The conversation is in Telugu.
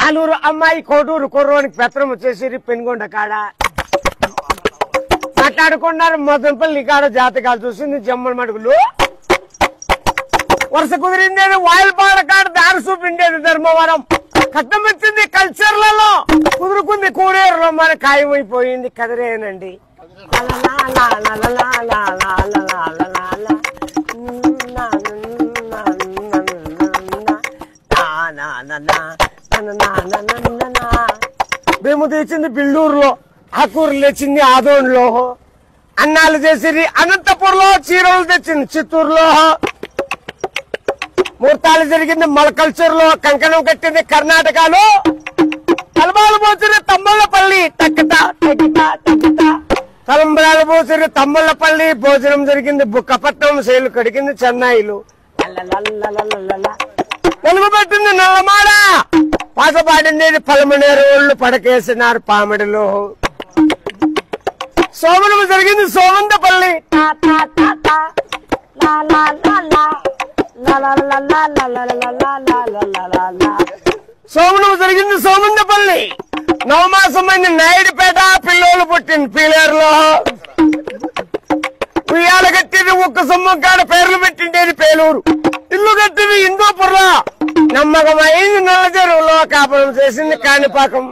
ఆలూరు అమ్మాయి కోటూరు కుర్రోనికి పెత్తనం వచ్చేసి పెనుగొండ కాడ మాట్లాడుకున్నారు. మదనపల్లి కాడ జాతకాలు చూసింది జమ్మల మడుగులు. వరుస కుదిరిందేది వాయిల్పాడ కాడ దారి చూపిండేది ధర్మవరం. కట్నం వచ్చింది కల్చర్లలో, కుదురుకుంది కూడేరులో, మన ఖాయమైపోయింది కదిరేనండి. మేము తెచ్చింది బిల్లూరులో, ఆకూరు తెచ్చింది ఆదోన్లో, అన్నాలు చేసింది అనంతపూర్లో, చీరలు తెచ్చింది చిత్తూరులో, ముహూర్తాలు జరిగింది మలకల్చర్లో, కంకణం కట్టింది కర్ణాటకలో, తలబాలు పోసింది తమ్మలపల్లి టక్కట టక్కట టక్కట, తలంబరాలు పోసింది తమ్మలపల్లి, భోజనం జరిగింది బుక్కపట్నం, శైలు కడిగింది చెన్నైలు, తెలుగు పెట్టింది నల్లమాడ, పాట పాడింది పలమనేరు, ఒళ్ళు పడకేసినారు పామిడిలో, సోమనము జరిగింది సోమందపల్లి, సోమనము జరిగింది సోమందపల్లి, నవమాసమైంది నాయుడుపేట, పిల్లోలు పుట్టింది పీలేరులో, ఉయ్యాల కట్టింది ఒక్క సొమ్మం కాడ, పేర్లు పెట్టిండేది పేలూరు, ఇల్లు కట్టింది హిందూపుర్లో, నమ్మకమైంది నల్ల చెరువులో, కాపురం చేసింది కాణిపాకం.